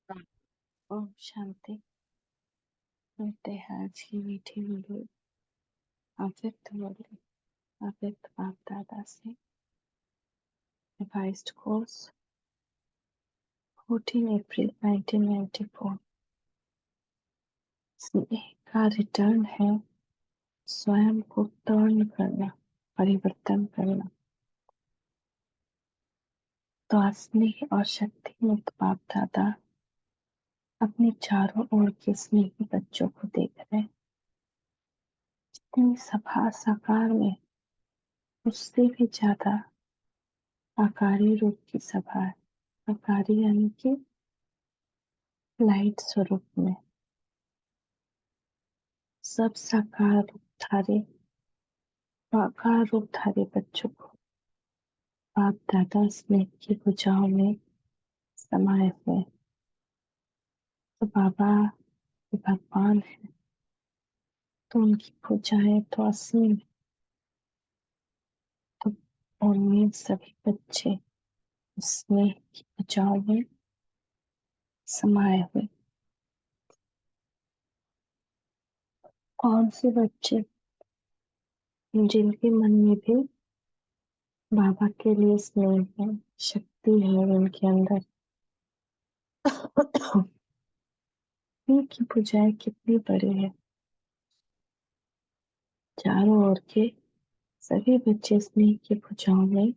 ओम शांति। मिलते हैं आज की मीठी वीडियो अव्यक्त मुरली अव्यक्त बाप दादा से रिवाइज्ड कोर्स 14 अप्रैल 1994। स्नेह का रिटर्न है स्वयं को टर्न करना, परिवर्तन करना। तो आज स्नेह और शक्ति मुक्त बाप दादा अपने चारों ओर के स्नेही बच्चों को देख रहे हैं। जितनी सभा साकार में उससे भी ज्यादा आकारी रूप की सभा है। आकारी यानी कि लाइट स्वरूप में सब साकार रूप धारे बच्चों को बाप दादा स्नेह की भुजाओं में समाये हुए। तो बाबा भगवान है तो उनकी भुजाएं तो असीम है। तो उनमें सभी बच्चे स्नेह की भुजाओं में समाये हुए। कौन से बच्चे? जिनके मन में भी बाबा के लिए स्नेह है, शक्ति है उनके अंदर। उनकी भुजाएं कितनी बड़ी है। चारों ओर के सभी बच्चे स्नेह की भुजाओं में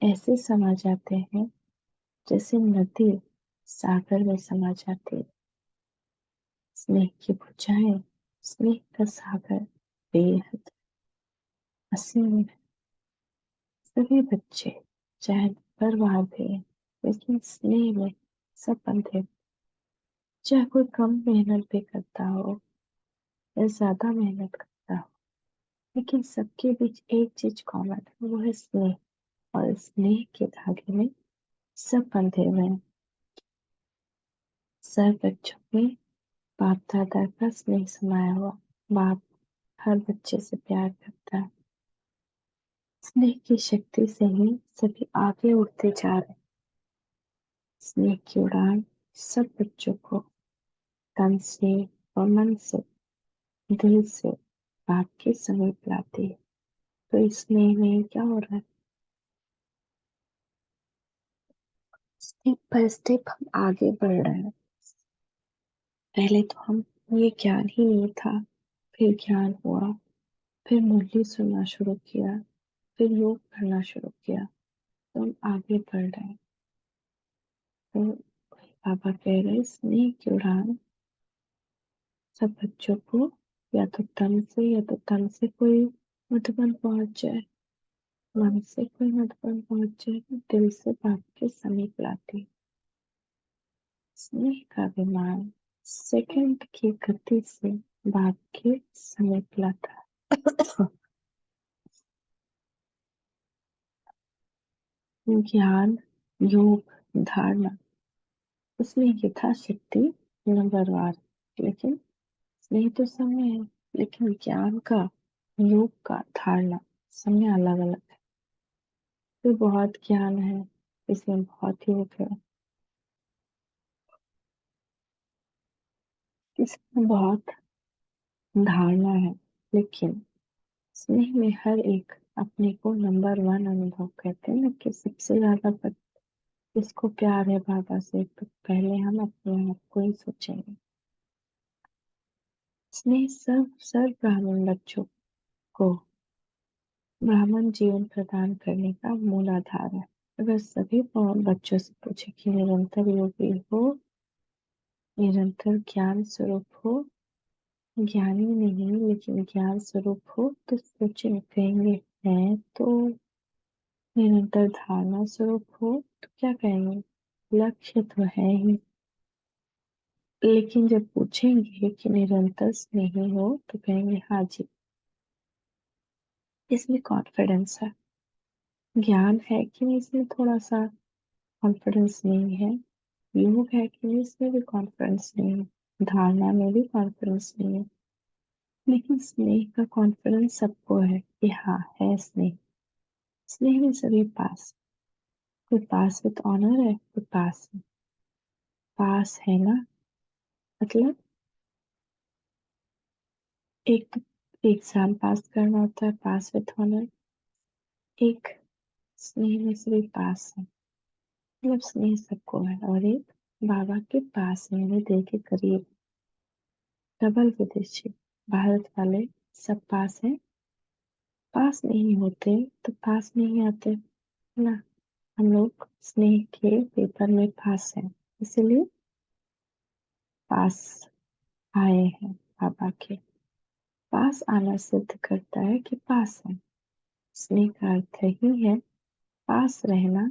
ऐसे समा जाते हैं जैसे नदी सागर में समा जाती है। स्नेह की भुजाएं, स्नेह का सागर बेहद असीम है। सभी बच्चे चाहे बर्बाद है लेकिन स्नेह में सब बंधे। चाहे कोई कम मेहनत भी करता हो या ज्यादा मेहनत करता हो, लेकिन सबके बीच एक चीज कॉमन है, वो है स्नेह। और स्नेह के धागे में सब बंधे हुए हैं। सब बच्चों में बाप दादा का स्नेह समाया हुआ। बाप हर बच्चे से प्यार करता है। स्नेह की शक्ति से ही सभी आगे उड़ते जा रहे हैं। स्नेह की उड़ान सब बच्चों को तन से और मन से, दिल से बाप के समीप लाती है। तो इस स्नेह में क्या हो रहा है? स्टेप बाय स्टेप हम आगे बढ़ रहे हैं। पहले तो हम ये ज्ञान ही नहीं था, फिर ज्ञान हुआ, फिर मुरली सुनना शुरू किया, फिर योग करना शुरू किया, तो हम आगे बढ़ रहे हैं। तो पापा कह रहे स्नेह की उड़ान सब बच्चों को या तो तन से कोई मधुबन पहुंच जाए, मन से कोई मधुबन पहुंच जाए, दिल से बाप के समीप लाती। स्नेह का विमान सेकंड की गति से बाप के समीप लाता है। ज्ञान, योग, धारणा, उसमें यथाशक्ति नंबरवार। लेकिन स्नेह तो समय है, लेकिन ज्ञान का, योग का, धारणा समय अलग अलग है। फिर बहुत ज्ञान है, इसमें बहुत योग है, इसमें बहुत धारणा है। लेकिन स्नेह में हर एक अपने को नंबर वन अनुभव करते हैं ना, कि सबसे ज्यादा किसको प्यार है बाबा से, तो पहले हम अपने आप को ही सोचेंगे। स्नेह सर्व ब्राह्मण बच्चों को ब्राह्मण जीवन प्रदान करने का मूल आधार है। अगर सभी बच्चों से पूछे कि निरंतर योगी हो, निरंतर ज्ञान स्वरूप हो, ज्ञानी नहीं लेकिन ज्ञान स्वरूप हो, तो सोचे कहेंगे है। तो निरंतर धारणा स्वरूप हो तो क्या कहेंगे? लक्ष्य तो है ही। लेकिन जब पूछेंगे कि निरंतर स्नेही हो तो कहेंगे हाँ जी, इसमें कॉन्फिडेंस है। ज्ञान है कि नहीं, इसमें थोड़ा सा कॉन्फिडेंस नहीं है। योग है कि नहीं, इसमें भी कॉन्फिडेंस नहीं है। धारणा में भी कॉन्फिडेंस नहीं है। लेकिन स्नेह का कॉन्फिडेंस सबको है कि हाँ है स्नेह। स्नेह में सभी पास, कोई पास विद ऑनर है, कोई पास है। पास है ना, मतलब एक एग्जाम पास करना होता है, पास विद ऑनर। एक स्नेह में से भी पास है, मतलब स्नेह सबको है, और एक बाबा के पास है, यानी दिल के करीब। डबल विदेशी, भारत वाले सब पास हैं, पास नहीं होते तो पास नहीं आते, है ना। हम लोग स्नेह के पेपर में पास हैं, इसलिए पास आए हैं बाबा के। पास आना सिद्ध करता है कि पास है। स्नेह का अर्थ ही है पास रहना,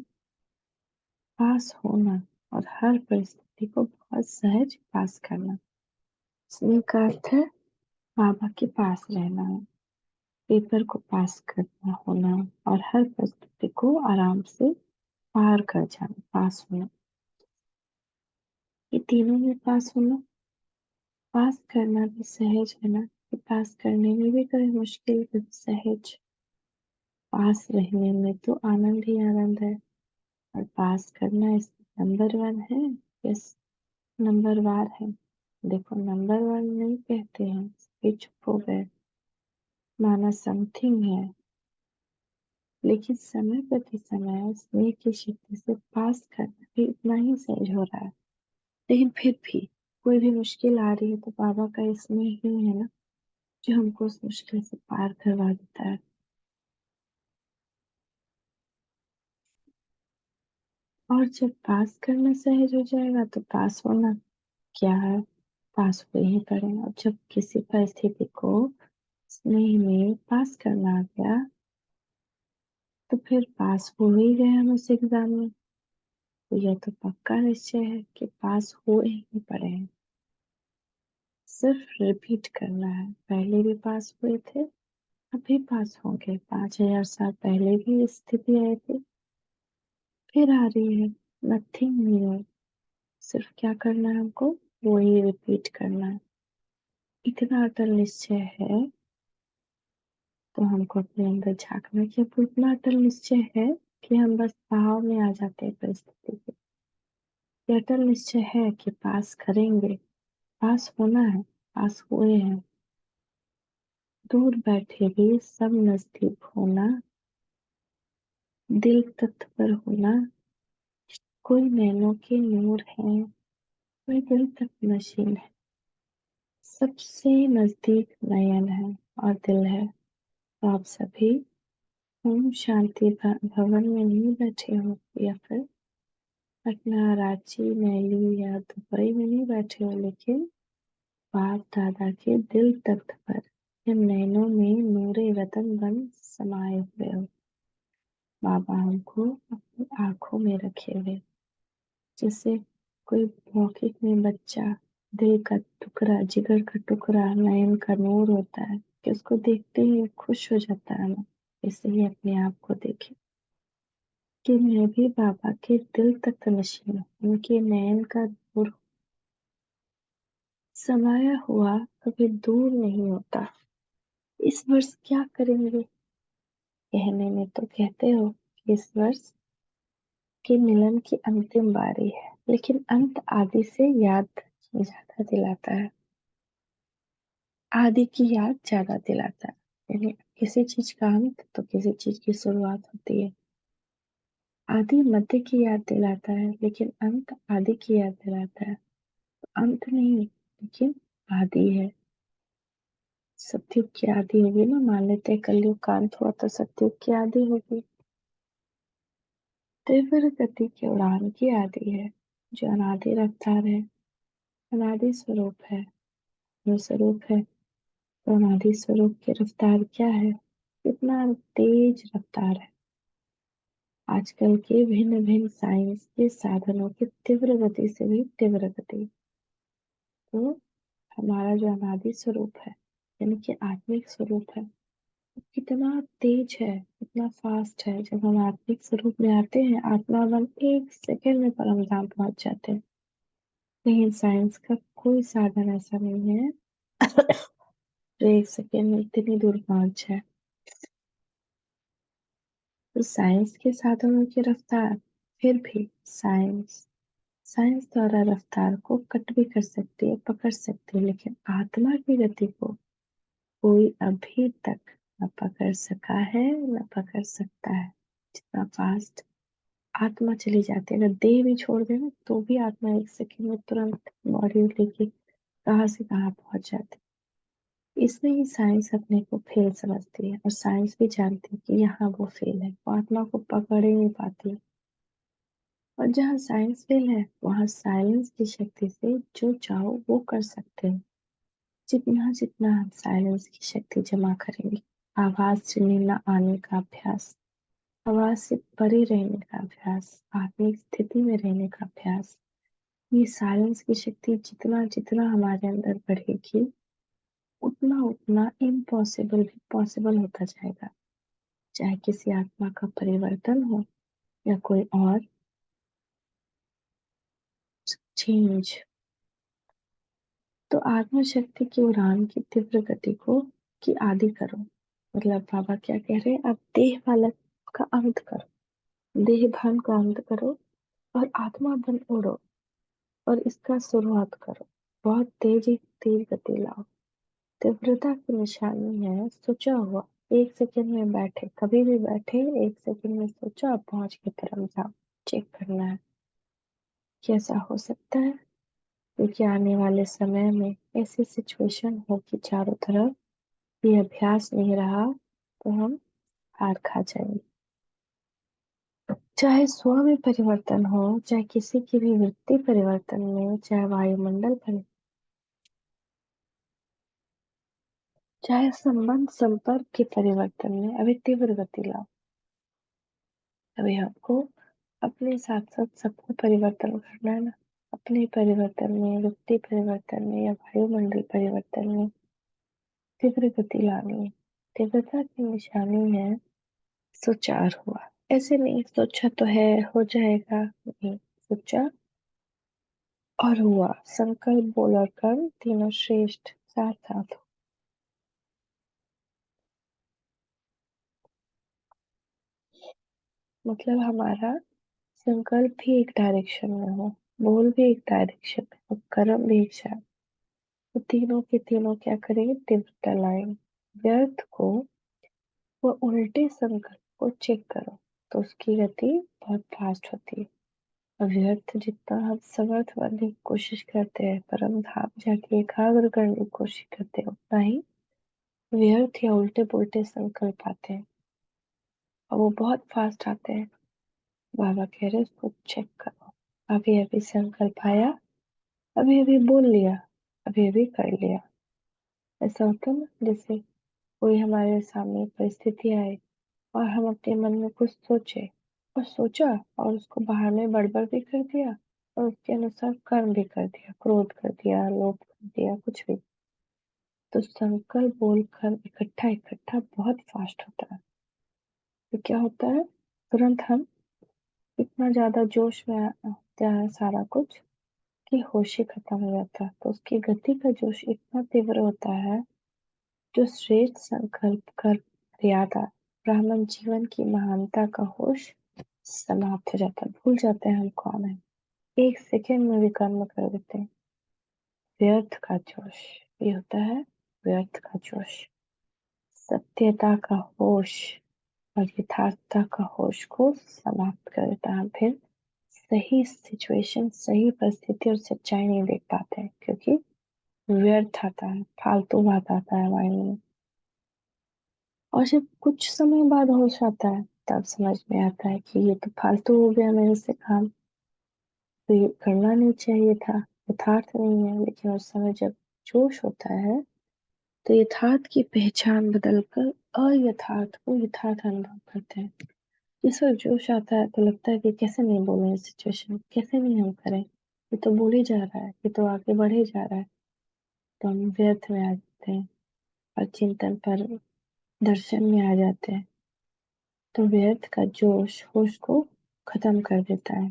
पास होना, और हर परिस्थिति को बहुत सहज पास करना। स्नेह का अर्थ है बाबा के पास रहना, पेपर को पास करना होना, और हर परिस्थिति को आराम से पार कर जाना, पास होना। ये तीनों में पास होना, पास करना भी सहज है ना, कि पास करने में भी कोई मुश्किल भी सहज। पास रहने में तो आनंद ही आनंद है, और पास करना इसमें नंबर वन है, यस, नंबर वार है। देखो, नंबर वन नहीं कहते हैं, सभी चुप हो गए, माना समथिंग है। लेकिन समय प्रति समय स्नेह की शक्ति से पास करना भी उतना ही सहज हो रहा है। लेकिन फिर भी कोई भी मुश्किल आ रही है तो बाबा का स्नेह ही है ना, जो हमको उस मुश्किल से पार करवा देता है। और जब पास करना सहज हो जाएगा तो पास होना क्या है, पास हो ही करें। और जब किसी परिस्थिति को स्नेह में पास करना आ गया तो फिर पास हो ही गए हम उस एग्जाम में। तो यह तो पक्का निश्चय है कि पास हो ही पड़े हैं। सिर्फ रिपीट करना है, पहले भी पास हुए थे, अभी पास होंगे। 5000 साल पहले भी स्थिति आई थी, फिर आ रही है। नथिंग न्यू, सिर्फ क्या करना है हमको, वही रिपीट करना है। इतना अटल निश्चय है तो हमको अपने अंदर झांकना कि अब इतना अटल निश्चय है कि हम बस बहाव में आ जाते हैं परिस्थिति के। ये अटल निश्चय है कि पास करेंगे, पास होना है, पास हुए हैं। दूर बैठे भी सब नजदीक होना, दिल तत्पर होना। कोई नैनों के नूर है, कोई दिल तक नशीन है। सबसे नजदीक नयन है और दिल है। तो आप सभी ओम शांति भवन में नहीं बैठे हो, या फिर पटना, रांची, नैली या दुबई में नहीं बैठे हो, लेकिन बाप दादा के दिल तख्त पर या नैनों में नूरे रतन बन समाये हुए हो। बाबा हमको अपनी आंखों में रखे हुए, जैसे कोई मौखिक में बच्चा दिल का टुकड़ा, जिगर का टुकड़ा, नयन का नूर होता है कि उसको देखते ही खुश हो जाता है ना। ऐसे ही अपने आप को देखे कि मैं भी बाबा के दिल तक नशीन हूँ, उनके नयन का नूर समाया हुआ कभी दूर नहीं होता। इस वर्ष क्या करेंगे, कहने में तो कहते हो कि इस वर्ष के मिलन की अंतिम बारी है, लेकिन अंत आदि से याद ज्यादा दिलाता है, आदि की याद ज्यादा दिलाता है। यानी किसी चीज का अंत तो किसी चीज की शुरुआत होती है। आदि मध्य की याद दिलाता है, लेकिन अंत आदि की याद दिलाता है। अंत नहीं, लेकिन आदि है। सतयुग की आदि होगी ना, मान लेते हैं कलयुग का अंत हुआ तो सतयुग की आदि होगी। तीव्र गति की उड़ान की आदि है, जो अनादि रफ्तार है, अनादि स्वरूप है। जो स्वरूप है तो अनादि स्वरूप की रफ्तार क्या है, कितना तेज रफ्तार है। आजकल के भिन्न भिन्न साइंस के साधनों की तीव्र गति से भी तीव्र गति। तो हमारा जो अनादि स्वरूप है, यानी कि आत्मिक स्वरूप है, वो कितना तेज है, कितना फास्ट है। जब हम आत्मिक स्वरूप में आते हैं, आत्मा मन 1 सेकंड में परम धाम पहुंच जाते हैं। लेकिन साइंस का कोई साधन ऐसा नहीं है जो 1 सेकंड में इतनी दूर पहुंच जाए। तो साइंस के साधनों की रफ्तार, फिर भी साइंस साइंस द्वारा रफ्तार को कट भी कर सकती है, पकड़ सकती है, लेकिन आत्मा की गति को कोई अभी तक न पकड़ सका है, न पकड़ सकता है। जितना फास्ट आत्मा चली जाती है, अगर देह भी छोड़ देना तो भी आत्मा एक सेकंड में तुरंत बॉडी लेके कहाँ से कहाँ पहुंच जाती है। इसमें ही साइंस अपने को फेल समझती है, और साइंस भी जानती है कि यहाँ वो फेल है, वो आत्मा को पकड़ ही नहीं पाती। और जहाँ साइंस फेल है वहाँ साइलेंस की शक्ति से जो चाहो वो कर सकते हैं। जितना जितना हम साइलेंस की शक्ति जमा करेंगे, आवाज सुनने न आने का अभ्यास, आवाज से परे रहने का अभ्यास, आत्मिक स्थिति में रहने का अभ्यास, ये साइलेंस की शक्ति जितना जितना हमारे अंदर बढ़ेगी, उतना उतना इम्पॉसिबल भी पॉसिबल होता जाएगा। चाहे किसी आत्मा का परिवर्तन हो या कोई और चेंज। तो आत्मा शक्ति की उड़ान की तीव्र गति को की आदि करो। मतलब बाबा क्या कह रहे हैं, अब देह वाला का अंत करो, देह भान का अंत करो और आत्मा बन उड़ो, और इसका शुरुआत करो। बहुत तेज गति लाओ। तीव्रता की निशानी है सोचा हुआ। एक सेकंड में बैठे, कभी भी बैठे, एक सेकंड में सोचा पहुंच के परम धाम। चेक करना है कैसा हो सकता है, क्योंकि आने वाले समय में ऐसी सिचुएशन होगी चारों तरफ, ये अभ्यास नहीं रहा तो हम हार खा जाएंगे। चाहे स्व में परिवर्तन हो, चाहे किसी की भी वृत्ति परिवर्तन में, चाहे वायुमंडल पर, चाहे संबंध संपर्क के परिवर्तन में, अभी तीव्र गति लाओ। अभी हमको अपने साथ साथ सबको परिवर्तन करना है ना। अपने परिवर्तन में, वृत्ति परिवर्तन में, या वायुमंडल परिवर्तन में तीव्र गति लानी है। तीव्रता की निशानी है सुचार हुआ। ऐसे नहीं सोचा तो है हो जाएगा, नहीं, सोचा और हुआ। संकल्प बोल और कर्म तीनों श्रेष्ठ साथ साथ हो। मतलब हमारा संकल्प भी एक डायरेक्शन में हो, बोल भी एक डायरेक्शन में हो, कर्म भी एक शायद, तो तीनों के तीनों क्या करेंगे, तीव्रता लाएंगे। व्यर्थ को वो उल्टे संकल्प को चेक करो तो उसकी गति बहुत फास्ट होती है। व्यर्थ जितना हम समर्थ बनने की कोशिश करते हैं, परम धाम जाके एकाग्र करने की कोशिश करते हैं, उतना ही व्यर्थ या उल्टे पुल्टे संकल्प आते हैं, और वो बहुत फास्ट आते हैं। बाबा कह रहे उसको चेक करो। अभी अभी संकल्प आया, अभी अभी बोल लिया, अभी अभी कर लिया। ऐसा होता है ना, जैसे कोई हमारे सामने परिस्थिति आए और हम अपने मन में कुछ सोचे और सोचा, और उसको बाहर में बड़बड़ भी कर दिया, और उसके अनुसार कर्म भी कर दिया, क्रोध कर दिया, लोभ कर दिया, कुछ भी। तो संकल्प बोल कर्म इकट्ठा इकट्ठा बहुत फास्ट होता है। तो क्या होता है, तुरंत हम इतना ज्यादा जोश में होता है सारा कुछ कि होश ही खत्म हो जाता है। तो उसकी गति का जोश इतना तीव्र होता है, जो श्रेष्ठ संकल्प कर मर्यादा ब्राह्मण जीवन की महानता का होश समाप्त हो जाता है। भूल जाते हैं हम कौन है, एक सेकेंड में भी कर्म कर देते हैं। व्यर्थ का जोश, ये होता है व्यर्थ का जोश। सत्यता का होश और यथार्थता का होश को समाप्त कर देता है। फिर सही सिचुएशन, सही परिस्थिति और सच्चाई नहीं देख पाते हैं, क्योंकि व्यर्थ आता है, फालतू बात आता है हमारे में। और जब कुछ समय बाद होश आता है, तब समझ में आता है कि ये तो फालतू हो गया मेरे से काम, तो ये करना नहीं चाहिए था, यथार्थ नहीं है। लेकिन उस समय जब जोश होता है, तो यथार्थ की पहचान बदलकर अयथार्थ को यथार्थ अनुभव करते हैं। इस वक्त जोश आता है तो लगता है कि कैसे नहीं बोले इस सिचुएशन, कैसे नहीं हम करें, ये तो बोल ही जा रहा है, ये तो आगे बढ़े जा रहा है। तो हम व्यर्थ में आ जाते हैं और चिंतन पर दर्शन में आ जाते हैं। तो व्यर्थ का जोश होश को खत्म कर देता है।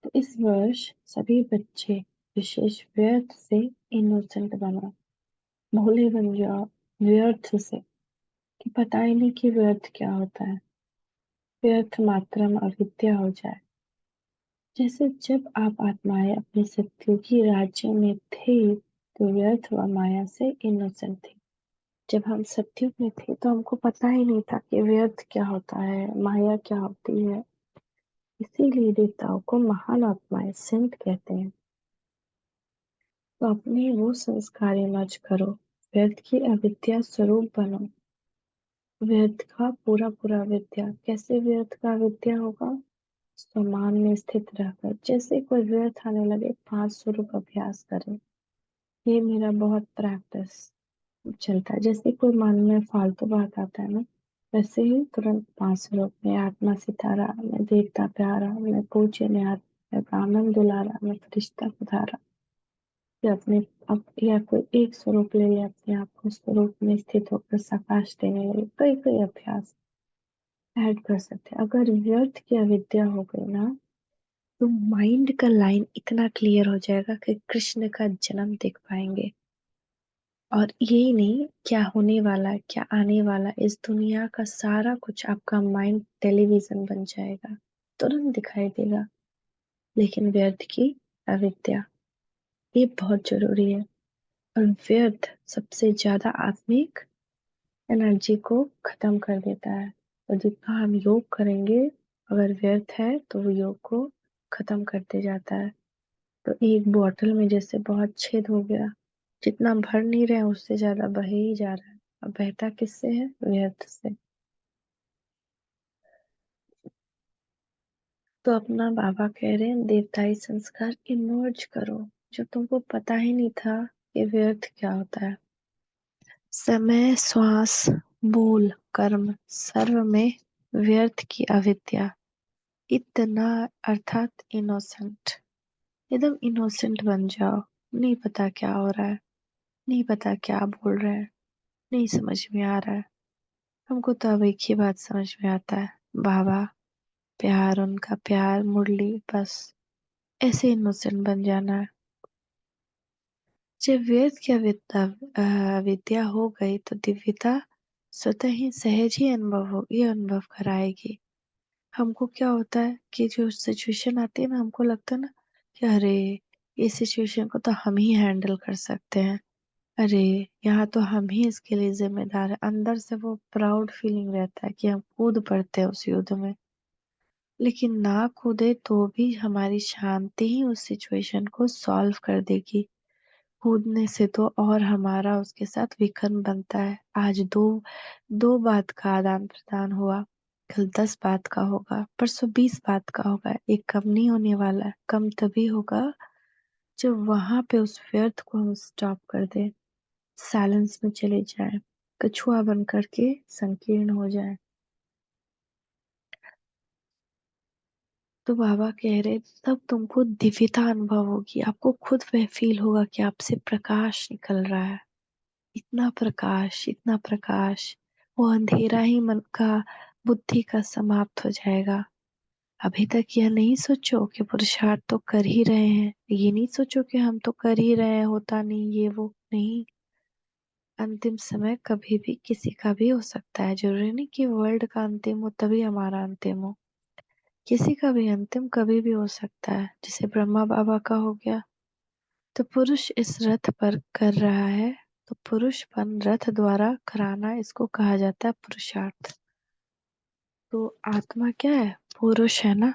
तो इस वर्ष सभी बच्चे विशेष व्यर्थ से इनोसेंट बनो, भोले बन जाओ व्यर्थ से, कि पता ही नहीं कि व्यर्थ क्या होता है। व्यर्थ मात्रा में अविद्या हो जाए, जैसे जब आप आत्माएं अपने सत्यों की राज्य में थे तो व्यर्थ व माया से इनोसेंट थे। जब हम सत्युग में थे तो हमको पता ही नहीं था कि व्यर्थ क्या होता है, माया क्या होती है। इसीलिए देवताओं को महान आत्माएं संत कहते हैं। तो अपने वो संस्कार मर्ज करो, व्यर्थ की अविद्या स्वरूप बनो। व्यर्थ का पूरा पूरा विद्या, कैसे व्यर्थ का विद्या होगा? स्वमान में स्थित रहकर, जैसे कोई व्यर्थ आने लगे 500 रुपये अभ्यास करे। ये मेरा बहुत प्रैक्टिस चलता है। जैसे कोई मन में फालतू बात आता है ना, वैसे ही तुरंत 500 रुपये, आत्मा सितारा, मैं देवता प्यारा, मैं पूज्य न्यारा, मैं ब्राह्मण दुलारा, मैं फरिश्ता खुदारा। या अपने अब या कोई एक स्वरूप ले ले, अपने आप को स्वरूप में स्थित होकर प्रकाश देने लगे। कई कई अभ्यास ऐड कर सकते हैं। अगर व्यर्थ की अविद्या हो गई ना, तो माइंड का लाइन इतना क्लियर हो जाएगा कि कृष्ण का जन्म देख पाएंगे। और यही नहीं, क्या होने वाला है, क्या आने वाला, इस दुनिया का सारा कुछ आपका माइंड टेलीविजन बन जाएगा, तुरंत दिखाई देगा। लेकिन व्यर्थ की अविद्या, ये बहुत जरूरी है। और व्यर्थ सबसे ज्यादा आत्मिक एनर्जी को खत्म कर देता है। और जितना हम योग करेंगे, अगर व्यर्थ है तो वो योग को खत्म करते जाता है। तो एक बोतल में जैसे बहुत छेद हो गया, जितना भर नहीं रहे उससे ज्यादा बह ही जा रहा है। अब बहता किससे है? व्यर्थ से। तो अपना बाबा कह रहे हैं देवताई संस्कार इमर्ज करो, जो तुमको पता ही नहीं था कि व्यर्थ क्या होता है। समय, श्वास, बोल, कर्म, सर्व में व्यर्थ की अविद्या। इतना अर्थात इनोसेंट, एकदम इनोसेंट बन जाओ। नहीं पता क्या हो रहा है, नहीं पता क्या बोल रहे हैं, नहीं समझ में आ रहा है। हमको तो अब एक ही बात समझ में आता है, बाबा, प्यार, उनका प्यार, मुरली, बस ऐसे इनोसेंट बन जाना है। जब व्यर्थ की विद्या हो गई तो दिव्यता स्वतः ही सहज ही अनुभव होगी, अनुभव कराएगी। हमको क्या होता है कि जो सिचुएशन आती है ना, हमको लगता है ना कि अरे, इस सिचुएशन को तो हम ही हैंडल कर सकते हैं। अरे, यहाँ तो हम ही इसके लिए जिम्मेदार है। अंदर से वो प्राउड फीलिंग रहता है कि हम कूद पड़ते हैं उस युद्ध में। लेकिन ना कूदे तो भी हमारी शांति ही उस सिचुएशन को सॉल्व कर देगी। कूदने से तो और हमारा उसके साथ विकर्ण बनता है। आज दो दो बात का आदान प्रदान हुआ, कल 10 बात का होगा, परसों 20 बात का होगा। एक कम नहीं होने वाला है। कम तभी होगा जब वहां पे उस व्यर्थ को हम स्टॉप कर दें, साइलेंस में चले जाएं, कछुआ बन करके संकीर्ण हो जाए। तो बाबा कह रहे, तब तुमको दिव्यता अनुभव होगी। आपको खुद वह फील होगा कि आपसे प्रकाश निकल रहा है। इतना प्रकाश, इतना प्रकाश, वो अंधेरा ही मन का, बुद्धि का समाप्त हो जाएगा। अभी तक यह नहीं सोचो कि पुरुषार्थ तो कर ही रहे हैं, ये नहीं सोचो कि हम तो कर ही रहे हैं, होता नहीं, ये वो नहीं। अंतिम समय कभी भी किसी का भी हो सकता है। जरूरी नहीं कि वर्ल्ड का अंतिम हो तभी हमारा अंतिम हो। किसी का भी अंतिम कभी भी हो सकता है, जैसे ब्रह्मा बाबा का हो गया। तो पुरुष इस रथ पर कर रहा है, तो पुरुषपन रथ द्वारा कराना, इसको कहा जाता है पुरुषार्थ। तो आत्मा क्या है? पुरुष है ना,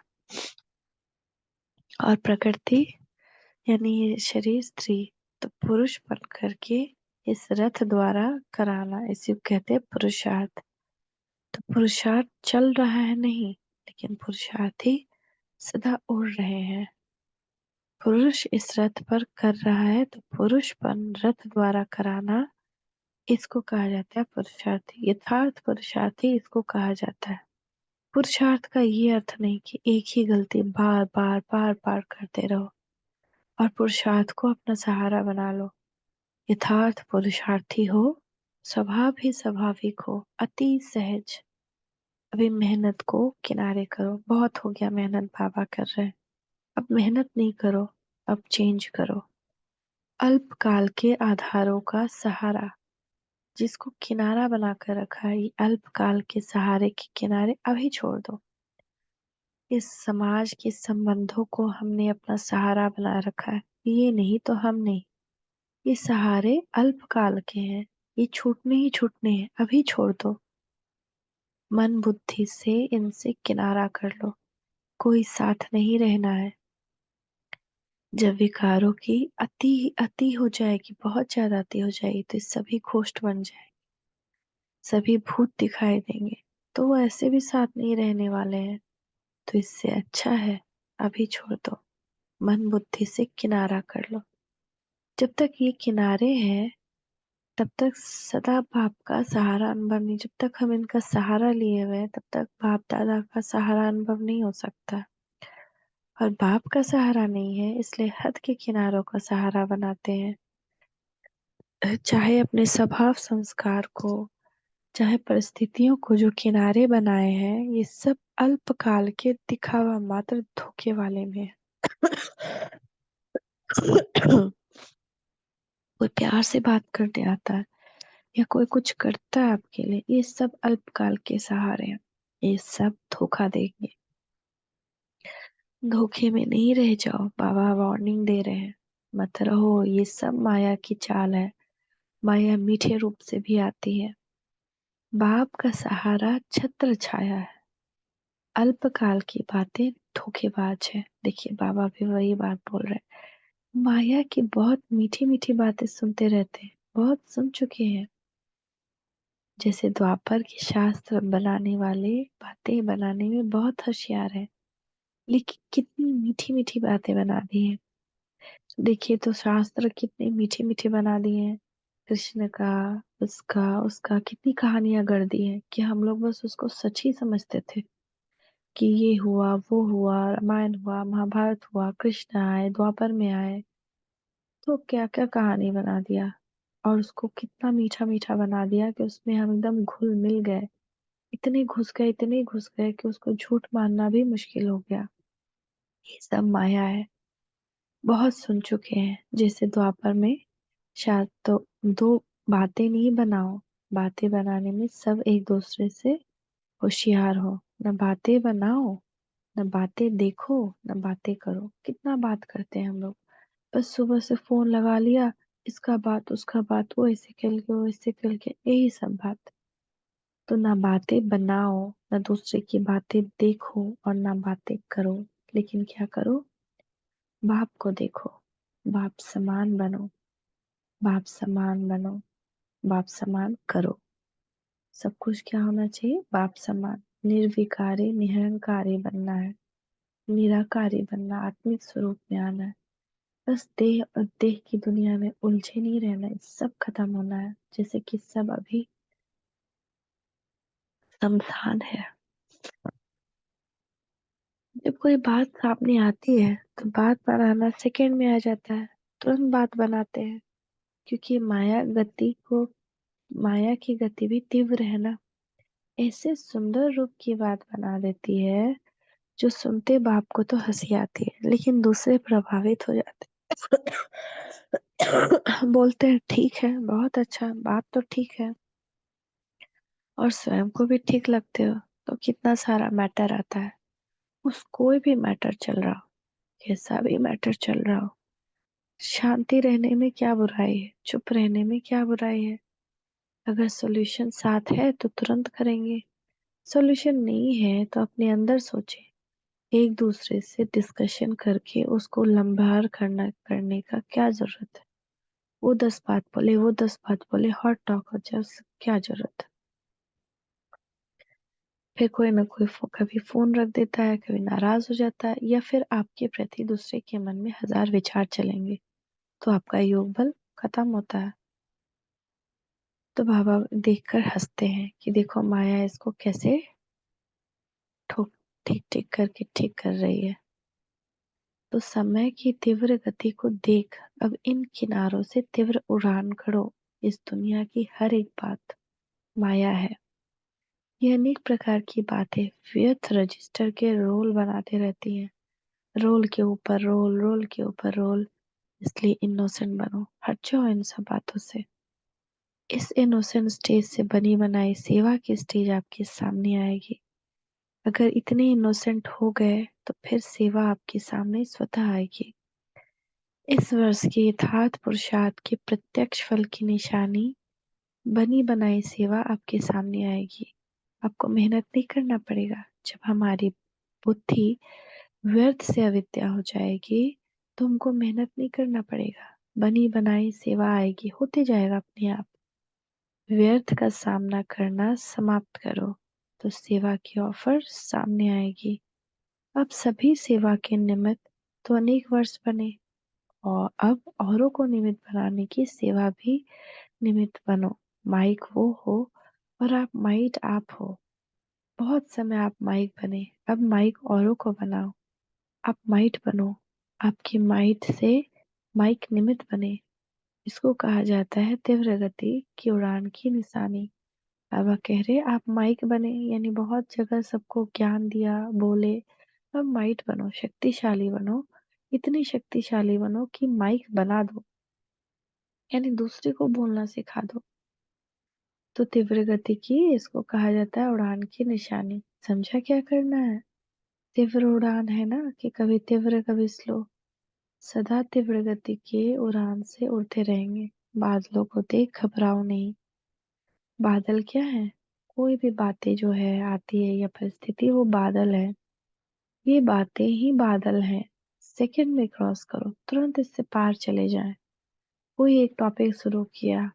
और प्रकृति यानी ये शरीर स्त्री। तो पुरुष बन करके इस रथ द्वारा कराना, इसी को कहते हैं पुरुषार्थ। तो पुरुषार्थ चल रहा है नहीं, लेकिन पुरुषार्थी सदा उड़ रहे हैं। पुरुष इस रथ पर कर रहा है, तो पुरुषपन रथ द्वारा कराना, इसको कहा जाता है पुरुषार्थी। यथार्थ पुरुषार्थी इसको कहा जाता है। पुरुषार्थ का ये अर्थ नहीं कि एक ही गलती बार बार बार बार करते रहो और पुरुषार्थ को अपना सहारा बना लो। यथार्थ पुरुषार्थी हो, स्वभाव ही स्वाभाविक हो, अति सहज। अभी मेहनत को किनारे करो, बहुत हो गया मेहनत, बाबा कर रहे हैं। अब मेहनत नहीं करो, अब चेंज करो। अल्पकाल के आधारों का सहारा, जिसको किनारा बनाकर रखा है, ये अल्पकाल के सहारे के किनारे अभी छोड़ दो। इस समाज के संबंधों को हमने अपना सहारा बना रखा है। ये नहीं तो हम नहीं। ये सहारे अल्पकाल के हैं। ये छूटने ही छूटने हैं। अभी छोड़ दो। मन बुद्धि से इनसे किनारा कर लो। कोई साथ नहीं रहना है। जब विकारों की अति अति हो जाएगी, बहुत ज्यादा अति हो जाएगी, तो सभी घोस्ट बन जाए, सभी भूत दिखाई देंगे, तो वो ऐसे भी साथ नहीं रहने वाले हैं। तो इससे अच्छा है अभी छोड़ दो। मन बुद्धि से किनारा कर लो। जब तक ये किनारे हैं तब तक सदा बाप का सहारा अनुभव नहीं। जब तक हम इनका सहारा लिए हुए हैं तब तक बाप दादा का सहारा अनुभव नहीं हो सकता। और बाप का सहारा नहीं है, इसलिए हद के किनारों का सहारा बनाते हैं। चाहे अपने स्वभाव संस्कार को, चाहे परिस्थितियों को जो किनारे बनाए हैं, ये सब अल्पकाल के दिखावा मात्र धोखे वाले में है। कोई प्यार से बात करने आता है या कोई कुछ करता है आपके लिए, ये सब अल्पकाल के सहारे हैं। ये सब धोखा देंगे। धोखे में नहीं रह जाओ। बाबा वार्निंग दे रहे हैं, मत रहो। ये सब माया की चाल है। माया मीठे रूप से भी आती है। बाप का सहारा छत्र छाया है। अल्पकाल की बातें धोखेबाज है। देखिए बाबा भी वही बात बोल रहे हैं। माया की बहुत मीठी मीठी बातें सुनते रहते हैं, बहुत सुन चुके हैं। जैसे द्वापर के शास्त्र बनाने वाले बातें बनाने में बहुत होशियार है, लेकिन कितनी मीठी मीठी बातें बना दी हैं। देखिए तो शास्त्र कितने मीठे मीठे बना दिए हैं। कृष्ण का, उसका उसका कितनी कहानियां गढ़ दी हैं कि हम लोग बस उसको सच ही समझते थे कि ये हुआ वो हुआ, रामायण हुआ, महाभारत हुआ, कृष्ण आए, द्वापर में आए, तो क्या क्या कहानी बना दिया। और उसको कितना मीठा मीठा बना दिया कि उसमें हम एकदम घुल मिल गए। इतने घुस गए कि उसको झूठ मानना भी मुश्किल हो गया। ये सब माया है। बहुत सुन चुके हैं। जैसे द्वापर में शायद तो दो बातें नहीं बनाओ, बातें बनाने में सब एक दूसरे से होशियार हो। न बातें बनाओ, न बातें देखो, न बातें करो। कितना बात करते हैं हम लोग। बस सुबह से फोन लगा लिया, इसका बात उसका बात, वो ऐसे खेल के वो ऐसे खेल के, यही सब बात। तो ना बातें बनाओ, ना दूसरे की बातें देखो, और ना बातें करो। लेकिन क्या करो? बाप को देखो। बाप समान बनो। बाप समान बनो। बाप समान करो। सब कुछ क्या होना चाहिए? बाप समान। निर्विकारी निरहंकारी बनना है। निराकारी बनना, आत्मिक स्वरूप में आना है। बस देह और देह की दुनिया में उलझे नहीं रहना है। सब खत्म होना है। जैसे कि सब अभी शमशान है। जब कोई बात सामने आती है तो बात बनाना सेकंड में आ जाता है। तुरंत बात बनाते हैं, क्योंकि माया की गति भी तीव्र है ना। ऐसे सुंदर रूप की बात बना देती है जो सुनते बाप को तो हंसी आती है, लेकिन दूसरे प्रभावित हो जाते हैं। बोलते हैं ठीक है, बहुत अच्छा, बात तो ठीक है, और स्वयं को भी ठीक लगते हो। तो कितना सारा मैटर आता है। उस कोई भी मैटर चल रहा हो, कैसा भी मैटर चल रहा हो, शांति रहने में क्या बुराई है? चुप रहने में क्या बुराई है? अगर सॉल्यूशन साथ है तो तुरंत करेंगे। सॉल्यूशन नहीं है तो अपने अंदर सोचे। एक दूसरे से डिस्कशन करके उसको लंबहार करने का क्या जरूरत है? वो 10 बात बोले, वो 10 बात बोले, हॉट टॉक हो जाए, उससे क्या जरूरत है? फिर कोई ना कोई कभी फोन रख देता है, कभी नाराज हो जाता है, या फिर आपके प्रति दूसरे के मन में हजार विचार चलेंगे, तो आपका योग बल खत्म होता है। तो बाबा देखकर हंसते हैं कि देखो माया इसको कैसे ठोक ठीक ठीक करके ठीक कर रही है। तो समय की तीव्र गति को देख अब इन किनारों से तीव्र उड़ान खड़ो। इस दुनिया की हर एक बात माया है। ये अनेक प्रकार की बातें व्यर्थ रजिस्टर के रोल बनाते रहती हैं। रोल के ऊपर रोल, रोल के ऊपर रोल। इसलिए इनोसेंट बनो, हट जाओ इन सब बातों से। इस इनोसेंट स्टेज से बनी बनाई सेवा की स्टेज आपके सामने आएगी। अगर इतने इनोसेंट हो गए तो फिर सेवा आपके सामने स्वतः आएगी। इस वर्ष के यथार्थ पुरुषार्थ के प्रत्यक्ष फल की निशानी बनी बनाई सेवा आपके सामने आएगी। आपको मेहनत नहीं करना पड़ेगा। जब हमारी बुद्धि व्यर्थ से अविद्या हो जाएगी तो हमको मेहनत नहीं करना पड़ेगा। बनी बनाई सेवा आएगी, होते जाएगा अपने आप। व्यर्थ का सामना करना समाप्त करो तो सेवा की ऑफर सामने आएगी। अब सभी सेवा के निमित्त तो अनेक वर्ष बने, और अब औरों को निमित्त बनाने की सेवा भी निमित्त बनो। माइक वो हो और आप माइट आप हो। बहुत समय आप माइक बने, अब माइक औरों को बनाओ। आप माइट बनो, आपकी माइट से माइक निमित्त बने। इसको कहा जाता है तीव्र गति की उड़ान की निशानी। बाबा कह रहे आप माइक बने, यानी बहुत जगह सबको ज्ञान दिया, बोले। अब माइट बनो, शक्तिशाली बनो। इतनी शक्तिशाली बनो कि माइक बना दो, यानी दूसरे को बोलना सिखा दो। तो तीव्र गति की इसको कहा जाता है उड़ान की निशानी। समझा क्या करना है? तीव्र उड़ान है ना, कि कभी तीव्र कभी स्लो। सदा तीव्र गति की उड़ान से उड़ते रहेंगे। बादलों को देख घबराओ नहीं। बादल क्या है? कोई भी बातें जो है आती है या परिस्थिति, वो बादल है। ये बातें ही बादल हैं। सेकंड में क्रॉस करो, तुरंत इससे पार चले जाएं। कोई एक टॉपिक शुरू किया,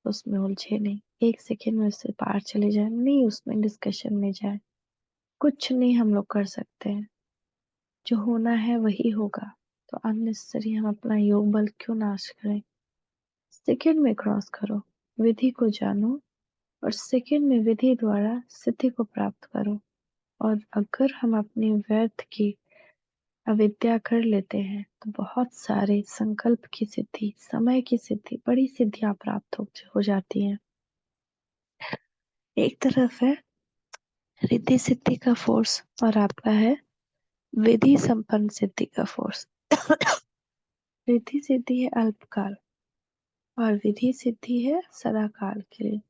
उसमें उलझे नहीं, एक सेकंड में उससे पार चले जाए, नहीं उसमें डिस्कशन में जाए। कुछ नहीं हम लोग कर सकते हैं। जो होना है वही होगा। तो अननेसेसरी हम अपना योग बल क्यों नाश करें? सेकंड में क्रॉस करो, विधि को जानो, और सेकंड में विधि द्वारा सिद्धि को प्राप्त करो। और अगर हम अपनी व्यर्थ की अविद्या कर लेते हैं तो बहुत सारे संकल्प की सिद्धि, समय की सिद्धि, बड़ी सिद्धियां प्राप्त हो जाती हैं। एक तरफ है रिद्धि सिद्धि का फोर्स, और आपका है विधि संपन्न सिद्धि का फोर्स। रिद्धि सिद्धि है अल्पकाल, और विधि सिद्धि है सदाकाल के लिए।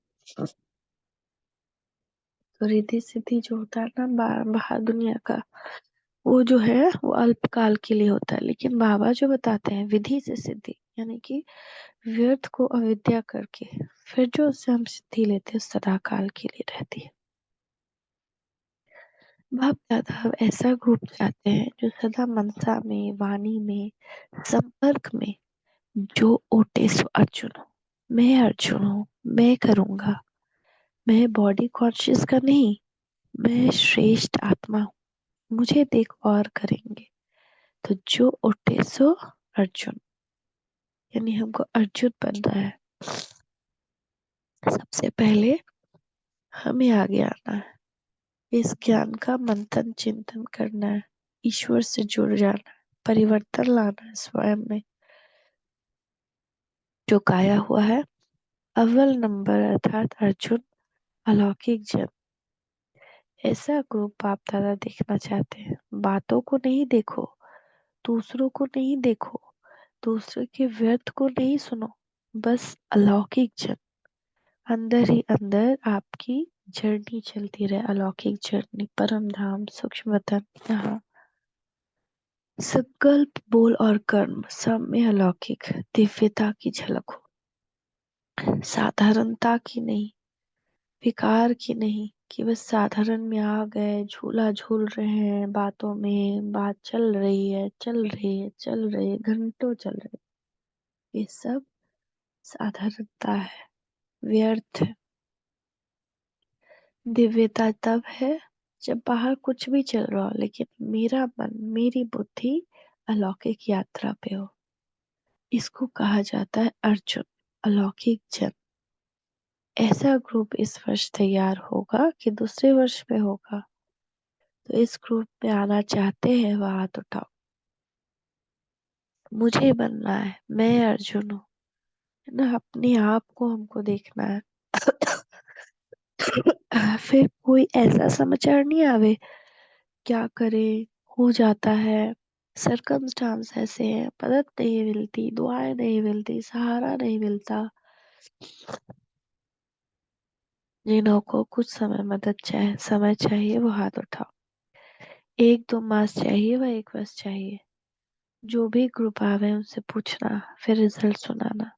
तो रिद्धि सिद्धि जो होता है ना बाहर दुनिया का, वो जो है वो अल्पकाल के लिए होता है। लेकिन बाबा जो बताते हैं विधि से सिद्धि, यानी कि व्यर्थ को अविद्या करके फिर जो उससे हम सिद्धि लेते हैं, सदा काल के लिए रहती है। बाप दादा ऐसा ग्रुप चाहते हैं जो सदा मनसा में, वाणी में, संपर्क में, जो ओटे सो अर्जुन हो। मैं अर्जुन हूँ, मैं करूंगा। मैं बॉडी कॉन्शियस का नहीं, मैं श्रेष्ठ आत्मा हूँ। मुझे देख और करेंगे। तो जो ओटे सो अर्जुन, यानी हमको अर्जुन बनना है। सबसे पहले हमें आगे आना है, इस ज्ञान का मंथन चिंतन करना है, ईश्वर से जुड़ जाना है, परिवर्तन लाना है स्वयं में। जो गाया हुआ है अव्वल नंबर अर्थात अर्जुन, अलौकिक जन। ऐसा ग्रुप बाप दादा देखना चाहते हैं। बातों को नहीं देखो, दूसरों को नहीं देखो, दूसरे के व्यर्थ को नहीं सुनो, बस अलौकिक जन। अंदर ही अंदर आपकी जर्नी चलती रहे, अलौकिक जर्नी, परम धाम, सूक्ष्म वतन। यहाँ संकल्प, बोल और कर्म सब में अलौकिक दिव्यता की झलक हो। साधारणता की नहीं, विकार की नहीं, कि बस साधारण में आ गए, झूला झूल रहे हैं, बातों में बात चल रही है, चल रही है, चल रही है, घंटों चल रही है। ये सब साधारणता है, व्यर्थ है। दिव्यता तब है जब बाहर कुछ भी चल रहा हो, लेकिन मेरा मन, मेरी बुद्धि अलौकिक यात्रा पे हो। इसको कहा जाता है अर्जुन, अलौकिक जन। ऐसा ग्रुप इस वर्ष तैयार होगा कि दूसरे वर्ष में होगा। तो इस ग्रुप में आना चाहते हैं वह हाथ उठाओ। मुझे बनना है, मैं अर्जुन हूँ, है ना। अपने आप को हमको देखना है। फिर कोई ऐसा समाचार नहीं आवे, क्या करे, हो जाता है, सरकमस्टांस ऐसे हैं, मदद नहीं मिलती, दुआएं नहीं मिलती, सहारा नहीं मिलता। जिन्हों को कुछ समय चाहिए वो हाथ उठाओ। 1-2 मास चाहिए व 1 वर्ष चाहिए। जो भी ग्रुप आवे उनसे पूछना, फिर रिजल्ट सुनाना।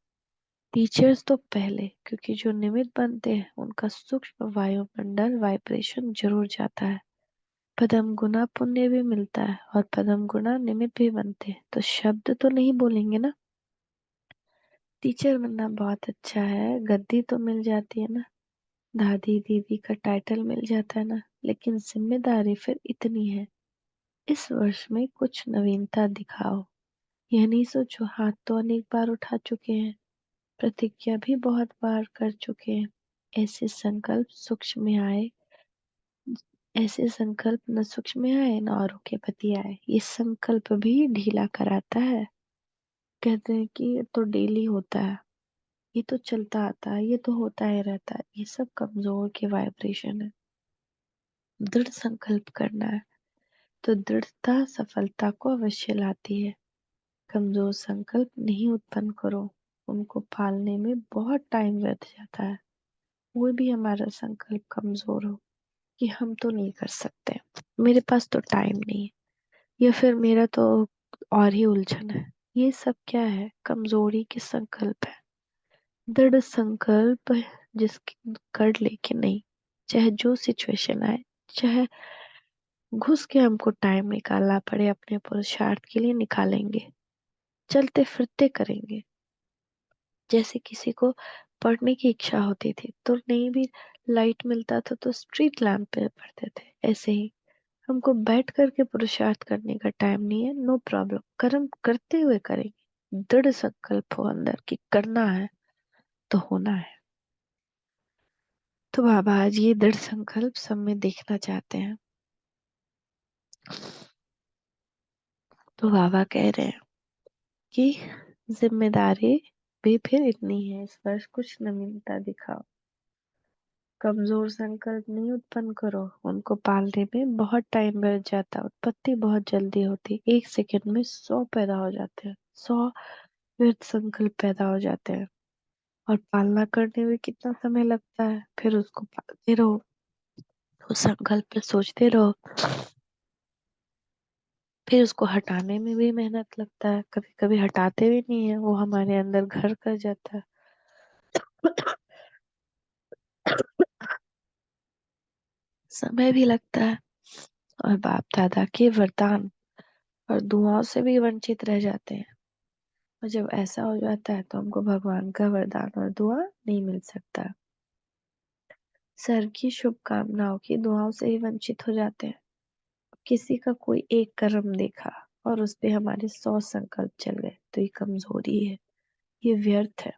टीचर्स तो पहले, क्योंकि जो निमित्त बनते हैं उनका सूक्ष्म वायुमंडल वाइब्रेशन जरूर जाता है। पदम गुना पुण्य भी मिलता है और पदम गुना निमित्त भी बनते हैं, तो शब्द तो नहीं बोलेंगे ना। टीचर बनना बहुत अच्छा है, गद्दी तो मिल जाती है ना, दादी दीदी का टाइटल मिल जाता है ना, लेकिन जिम्मेदारी फिर इतनी है। इस वर्ष में कुछ नवीनता दिखाओ। यह नहीं सोचो हाथ तो अनेक बार उठा चुके हैं, प्रतिज्ञा भी बहुत बार कर चुके हैं। ऐसे संकल्प सूक्ष्म में आए ऐसे संकल्प न सूक्ष्म में आए न औरों के प्रति आए। ये संकल्प भी ढीला कराता है। कहते हैं कि ये तो डेली होता है, ये तो चलता आता है, ये तो होता ही रहता है। ये सब कमजोर के वाइब्रेशन है। दृढ़ संकल्प करना है तो दृढ़ता सफलता को अवश्य लाती है। कमजोर संकल्प नहीं उत्पन्न करो, उनको पालने में बहुत टाइम व्यर्थ जाता है। वो भी हमारा संकल्प कमजोर हो कि हम तो नहीं कर सकते, मेरे पास तो टाइम नहीं है, या फिर मेरा तो और ही उलझन है। ये सब क्या है? कमजोरी के संकल्प है। दृढ़ संकल्प जिसकी कर ले कि नहीं, चाहे जो सिचुएशन आए, चाहे घुस के हमको टाइम निकालना पड़े, अपने पुरुषार्थ के लिए निकालेंगे, चलते फिरते करेंगे। जैसे किसी को पढ़ने की इच्छा होती थी तो नहीं भी लाइट मिलता था तो स्ट्रीट लैंप पे पढ़ते थे। ऐसे ही हमको बैठ करके पुरुषार्थ करने का टाइम नहीं है, नो प्रॉब्लम, कर्म करते हुए करेंगे। दृढ़ संकल्प हो अंदर कि करना है तो होना है। तो बाबा आज ये दृढ़ संकल्प सब में देखना चाहते हैं। तो बाबा कह रहे हैं कि जिम्मेदारी भी फिर इतनी है, इस वर्ष कुछ नवीनता दिखाओ। कमजोर संकल्प नहीं उत्पन्न करो, उनको पालने में बहुत टाइम लग जाता है, उत्पत्ति बहुत जल्दी होती है। 1 सेकंड में 100 पैदा हो जाते हैं, 100 व्यर्थ संकल्प पैदा हो जाते हैं। और पालना करने में कितना समय लगता है, फिर उसको पालते रहो, उस संकल्प पे सोचते रहो, फिर उसको हटाने में भी मेहनत लगता है। कभी कभी हटाते भी नहीं है, वो हमारे अंदर घर कर जाता है। समय भी लगता है, और बाप दादा के वरदान और दुआओं से भी वंचित रह जाते हैं। और जब ऐसा हो जाता है तो हमको भगवान का वरदान और दुआ नहीं मिल सकता। सर की शुभकामनाओं की दुआओं से ही वंचित हो जाते हैं। किसी का कोई एक कर्म देखा और उस पे हमारे 100 संकल्प चल गए तो ये कमजोरी है, ये व्यर्थ है।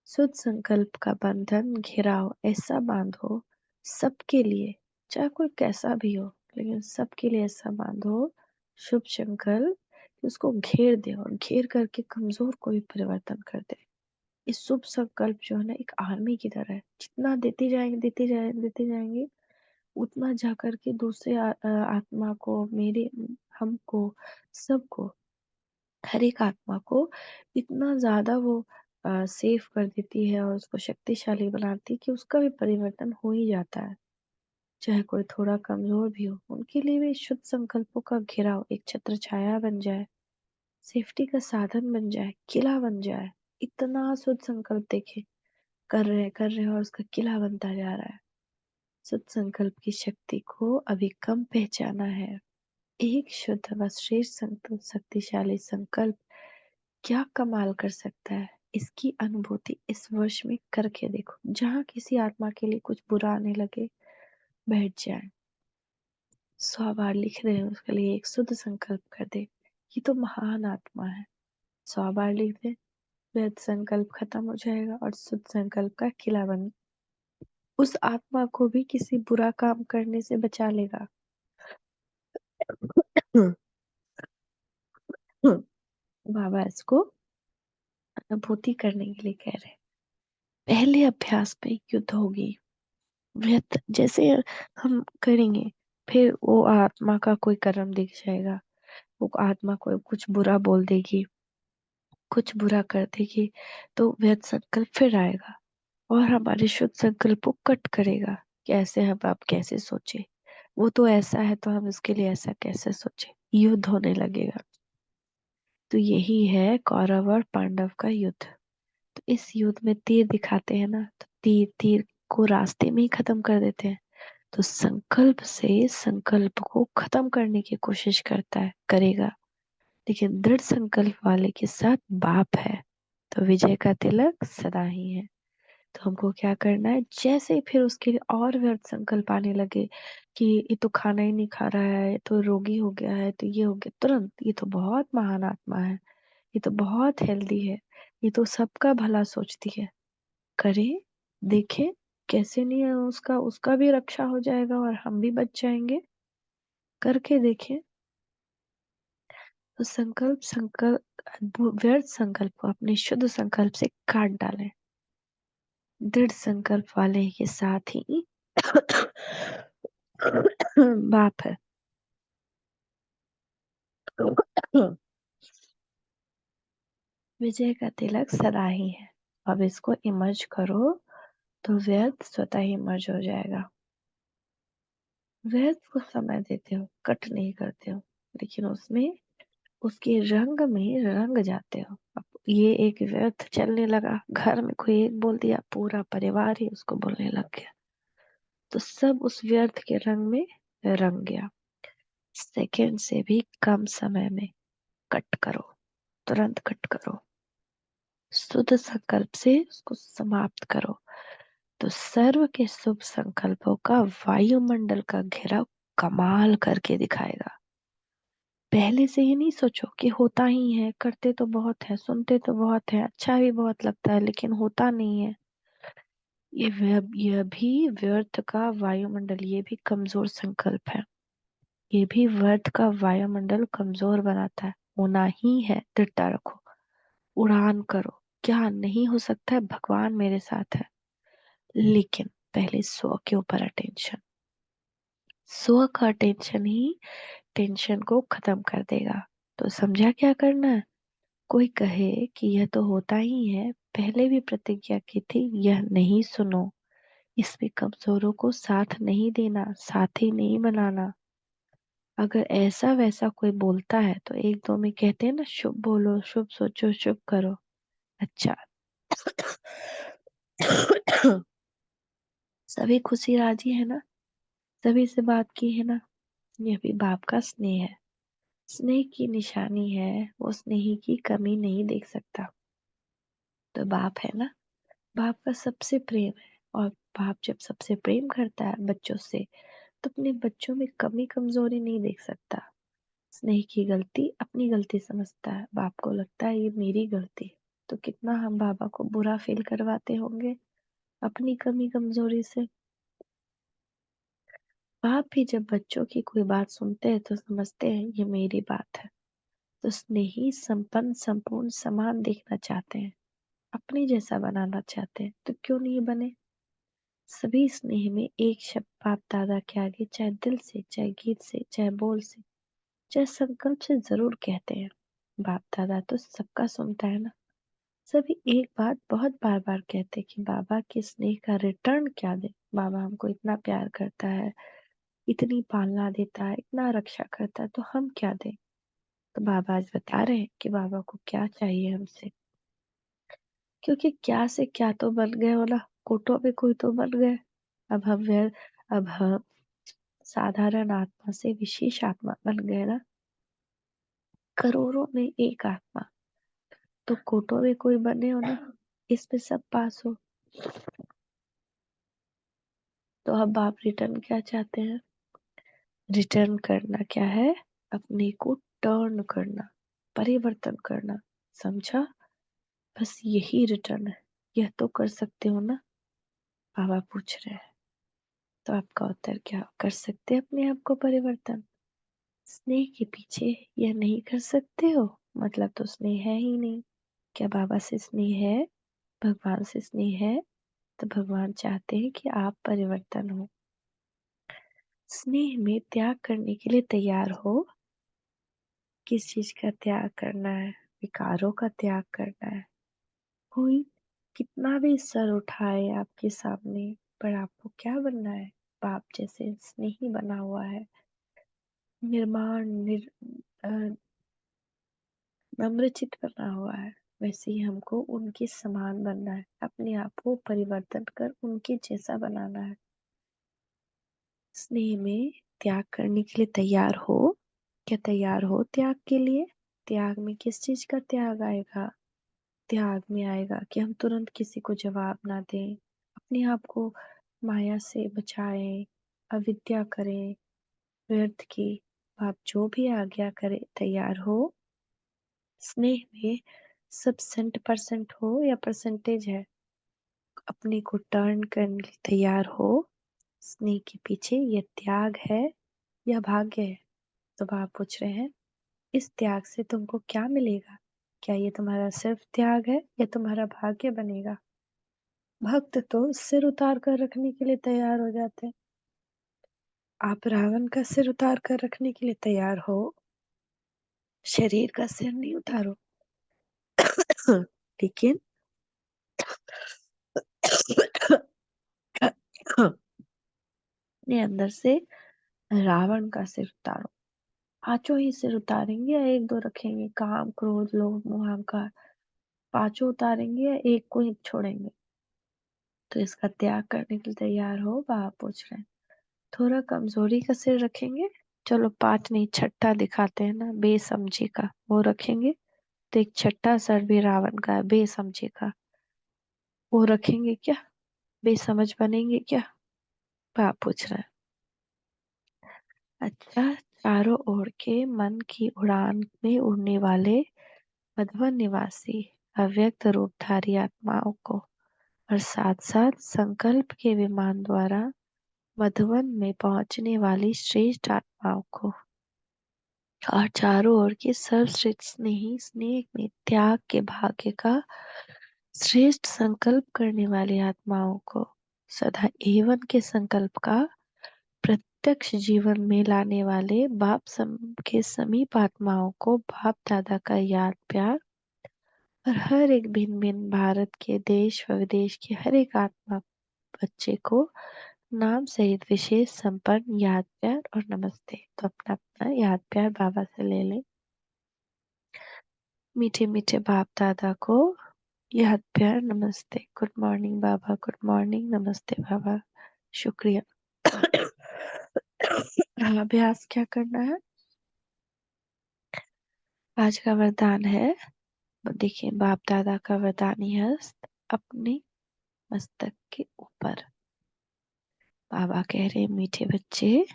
शुद्ध संकल्प का बंधन घिराव ऐसा बांधो सबके लिए, चाहे कोई कैसा भी हो, लेकिन सबके लिए ऐसा बांधो शुभ संकल्प कि उसको घेर दे और घेर करके कमजोर को भी परिवर्तन कर दे। इस शुभ संकल्प जो है ना, एक आर्मी की तरह है। जितना देते जाएंगे उतना जा करके दूसरे आत्मा को, मेरे, हमको, सबको, हर एक आत्मा को इतना ज्यादा वो सेफ कर देती है और उसको शक्तिशाली बनाती है कि उसका भी परिवर्तन हो ही जाता है। चाहे कोई थोड़ा कमजोर भी हो, उनके लिए भी शुद्ध संकल्पों का घिराव एक छत्र छाया बन जाए, सेफ्टी का साधन बन जाए, किला बन जाए। इतना शुद्ध संकल्प देखे, कर रहे हैं और उसका किला बनता जा रहा है। शुद्ध संकल्प की शक्ति को अभी कम पहचाना है। एक शुद्ध व श्रेष्ठ संकल्प, शक्तिशाली संकल्प क्या कमाल कर सकता है, इसकी अनुभूति इस वर्ष में करके देखो। जहाँ किसी आत्मा के लिए कुछ बुरा आने लगे, बैठ जाए, 100 बार लिख रहे हैं उसके लिए एक शुद्ध संकल्प कर दे, ये तो महान आत्मा है। 100 बार लिख दे, व्यर्थ संकल्प खत्म हो जाएगा और शुद्ध संकल्प का किला बन, उस आत्मा को भी किसी बुरा काम करने से बचा लेगा। बाबा इसको अनुभूति करने के लिए कह रहे हैं। पहले अभ्यास में युद्ध होगी, व्यर्थ जैसे हम करेंगे, फिर वो आत्मा का कोई कर्म दिख जाएगा, वो आत्मा को कुछ बुरा बोल देगी, कुछ बुरा कर देगी, तो व्यर्थ संकल्प फिर आएगा। और हमारे शुद्ध संकल्प को कट करेगा कि ऐसे हम आप कैसे सोचे, वो तो ऐसा है तो हम उसके लिए ऐसा कैसे सोचे, युद्ध होने लगेगा। तो यही है कौरव और पांडव का युद्ध। तो इस युद्ध में तीर दिखाते हैं ना, तो तीर तीर को रास्ते में ही खत्म कर देते हैं। तो संकल्प से संकल्प को खत्म करने की कोशिश करता है, करेगा, लेकिन दृढ़ संकल्प वाले के साथ बाप है। तो विजय का तिलक सदा ही है। तो हमको क्या करना है, जैसे ही फिर उसके लिए और व्यर्थ संकल्प आने लगे कि ये तो खाना ही नहीं खा रहा है, ये तो रोगी हो गया है, तो ये हो गया, तुरंत ये तो बहुत महान आत्मा है, ये तो बहुत हेल्दी है, ये तो सबका भला सोचती है, करे, देखे कैसे नहीं है, उसका उसका भी रक्षा हो जाएगा और हम भी बच जाएंगे, करके देखें। तो संकल्प संकल्प व्यर्थ संकल्प को अपने शुद्ध संकल्प से काट डालें। दृढ़ संकल्प वाले के साथ ही बाप है। विजय का तिलक सदा ही है। अब इसको इमर्ज करो तो व्यर्थ स्वतः ही इमर्ज हो जाएगा। व्यर्थ को समय देते हो, कट नहीं करते हो, लेकिन उसमें उसके रंग में रंग जाते हो। अब ये एक व्यर्थ चलने लगा, घर में कोई एक बोल दिया, पूरा परिवार ही उसको बोलने लग गया, तो सब उस व्यर्थ के रंग में रंग गया। सेकेंड से भी कम समय में कट करो, तुरंत कट करो, शुद्ध संकल्प से उसको समाप्त करो। तो सर्व के शुभ संकल्पों का वायुमंडल का घेराव कमाल करके दिखाएगा। पहले से ये नहीं सोचो कि होता ही है, करते तो बहुत है, सुनते तो बहुत है, अच्छा भी बहुत लगता है, लेकिन होता नहीं है। यह भी व्यर्थ का वायुमंडल, ये भी कमजोर संकल्प है। ये भी व्यर्थ का वायुमंडल कमजोर बनाता है। होना ही है, दृढ़ता रखो, उड़ान करो, क्या नहीं हो सकता है, भगवान मेरे साथ है। लेकिन पहले स्व के ऊपर अटेंशन, स्व का अटेंशन ही टेंशन को खत्म कर देगा। तो समझा क्या करना है। कोई कहे कि यह तो होता ही है, पहले भी प्रतिज्ञा की थी, यह नहीं सुनो, इसमें कमजोरों को साथ नहीं देना, साथी नहीं बनाना। अगर ऐसा वैसा कोई बोलता है तो एक दो में कहते हैं ना, शुभ बोलो, शुभ सोचो, शुभ करो। अच्छा, सभी खुशी राजी है ना, सभी से बात की है ना, यह भी बाप का स्नेह है। स्नेह की निशानी है, वो स्नेही की कमी नहीं देख सकता। तो बाप है ना, बाप का सबसे प्रेम है, और बाप जब सबसे प्रेम करता है बच्चों से, तो अपने बच्चों में कमी कमजोरी नहीं देख सकता। स्नेह की गलती अपनी गलती समझता है, बाप को लगता है ये मेरी गलती। तो कितना हम बाबा को बुरा फील करवाते होंगे अपनी कमी कमजोरी से। बाप भी जब बच्चों की कोई बात सुनते हैं तो समझते हैं ये मेरी बात है। तो स्नेही संपन्न संपूर्ण समान देखना चाहते हैं, अपने जैसा बनाना चाहते हैं, तो क्यों नहीं बने। सभी स्नेह में एक शब्द बाप दादा के आगे, चाहे दिल से, चाहे गीत से, चाहे बोल से, चाहे संकल्प से जरूर कहते हैं। बाप दादा तो सबका सुनता है ना। सभी एक बात बहुत बार बार कहते हैं कि बाबा के स्नेह का रिटर्न क्या दे। बाबा हमको इतना प्यार करता है, इतनी पालना देता है, इतना रक्षा करता है, तो हम क्या दें। तो बाबा आज बता रहे हैं कि बाबा को क्या चाहिए हमसे, क्योंकि क्या से क्या तो बन गए, बोला कोटों में कोई तो बन गए। अब हम अब हम साधारण आत्मा से विशेष आत्मा बन गए ना, करोड़ों में एक आत्मा। तो कोटों में कोई बने हो ना, इसमें सब पास हो। तो अब आप रिटर्न क्या चाहते हैं। रिटर्न करना क्या है, अपने को टर्न करना, परिवर्तन करना। समझा, बस यही रिटर्न है। यह तो कर सकते हो ना, बाबा पूछ रहे हैं। तो आपका उत्तर क्या, कर सकते हैं अपने आप को परिवर्तन। स्नेह के पीछे यह नहीं कर सकते हो, मतलब तो स्नेह है ही नहीं। क्या बाबा से स्नेह है, भगवान से स्नेह है, तो भगवान चाहते हैं कि आप परिवर्तन हो। स्नेह में त्याग करने के लिए तैयार हो। किस चीज का त्याग करना है, विकारों का त्याग करना है। कोई कितना भी सर उठाए आपके सामने, पर आपको क्या बनना है? बाप जैसे स्नेही बना हुआ है, निर्माण नम्रचित बना हुआ है। वैसे ही हमको उनके समान बनना है, अपने आप को परिवर्तन कर उनके जैसा बनाना है। स्नेह में त्याग करने के लिए तैयार हो? क्या तैयार हो त्याग के लिए? त्याग में किस चीज का त्याग आएगा? त्याग में आएगा कि हम तुरंत किसी को जवाब ना दें, अपने आप को माया से बचाएं, अविद्या करें, व्यर्थ की। आप जो भी आज्ञा करे तैयार हो? स्नेह में सब 100% हो या परसेंटेज है? अपने को टर्न करने के लिए तैयार हो? स्नेह के पीछे ये त्याग है या भाग्य है? तो आप पूछ रहे हैं, इस त्याग से तुमको क्या मिलेगा? क्या ये तुम्हारा सिर्फ त्याग है या तुम्हारा भाग्य बनेगा? भक्त तो सिर उतार कर रखने के लिए तैयार हो जाते हैं। आप रावण का सिर उतार कर रखने के लिए तैयार हो, शरीर का सिर नहीं उतारो। लेकिन अपने अंदर से रावण का सिर उतारो। पांचों ही सिर उतारेंगे या एक दो रखेंगे? काम, क्रोध, लोभ, मोह, अहंकार, पांचों उतारेंगे या एक को ही छोड़ेंगे? तो इसका त्याग करने के लिए तैयार हो? आप पूछ रहे हैं। थोड़ा कमजोरी का सिर रखेंगे, चलो पांच नहीं छठा दिखाते हैं ना, बेसमझी का वो रखेंगे। तो एक छठा सर भी रावण का है, बेसमझी का, वो रखेंगे क्या? बेसमझ बनेंगे क्या? आप पूछ रहे हैं। अच्छा, चारों ओर के मन की उड़ान में उड़ने वाले मधुवन निवासी अव्यक्त रूपधारी आत्माओं को, और साथ साथ संकल्प के विमान द्वारा मधुवन में पहुंचने वाली श्रेष्ठ आत्माओं को, और चारों ओर के सर्वश्रेष्ठ स्नेही स्नेह में त्याग के भाग्य का श्रेष्ठ संकल्प करने वाली आत्माओं को, सदा एवन के संकल्प का प्रत्यक्ष जीवन में लाने वाले के समीप आत्माओं को बाप दादा का याद प्यार, और हर एक भिन्न भिन्न भारत के देश व विदेश के हर एक आत्मा बच्चे को नाम सहित विशेष संपन्न याद प्यार और नमस्ते। तो अपना अपना याद प्यार बाबा से ले लें। मीठे मीठे बाप दादा को याद प्यार नमस्ते। गुड मॉर्निंग बाबा, गुड मॉर्निंग, नमस्ते बाबा, शुक्रिया। अभ्यास क्या करना है? आज का वरदान है, देखिए बाप दादा का वरदानी हस्त अपने मस्तक के ऊपर। बाबा कह रहे मीठे बच्चे,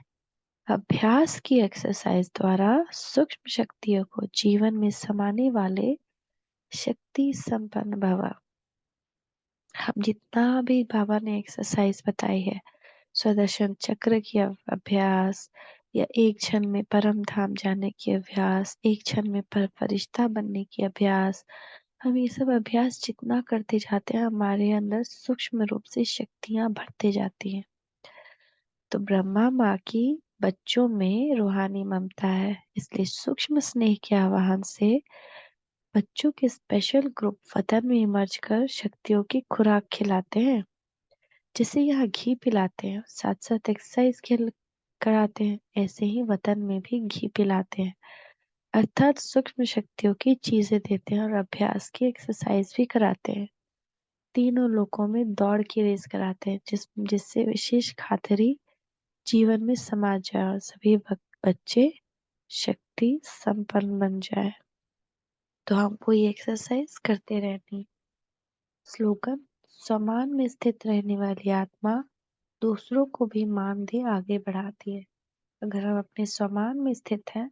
अभ्यास की एक्सरसाइज द्वारा सूक्ष्म शक्तियों को जीवन में समाने वाले शक्ति संपन्न भव। हम जितना भी बाबा ने एक्सरसाइज बताई है, स्वदर्शन चक्र की अभ्यास, या एक क्षण में परम धाम जाने की अभ्यास, एक क्षण में फरिश्ता बनने की अभ्यास, हम ये सब अभ्यास जितना करते जाते हैं, हमारे अंदर सूक्ष्म रूप से शक्तियां बढ़ते जाती हैं। तो ब्रह्मा माँ की बच्चों में रूहानी ममता है, इसलिए सूक्ष्म स्नेह के आवाहन से बच्चों के स्पेशल ग्रुप वतन में इमर्ज कर शक्तियों की खुराक खिलाते हैं। जैसे यहाँ घी पिलाते हैं, साथ साथ एक्सरसाइज खेल कराते हैं, ऐसे ही वतन में भी घी पिलाते हैं, अर्थात सूक्ष्म शक्तियों की चीजें देते हैं और अभ्यास की एक्सरसाइज भी कराते हैं। तीनों लोकों में दौड़ की रेस कराते हैं, जिससे विशेष खातिरी जीवन में समा जाए और सभी बच्चे शक्ति संपन्न बन जाए। तो हमको ये एक्सरसाइज करते रहनी। स्लोगन, समान में स्थित रहने वाली आत्मा दूसरों को भी मान दे आगे बढ़ाती है। अगर हम अपने स्वमान में स्थित हैं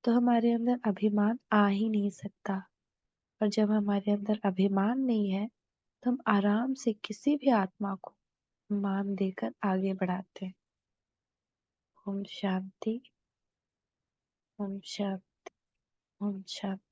तो हमारे अंदर अभिमान आ ही नहीं सकता, और जब हमारे अंदर अभिमान नहीं है तो हम आराम से किसी भी आत्मा को मान देकर आगे बढ़ाते हैं। ओम शांति, ओम शांति, ओम शांति।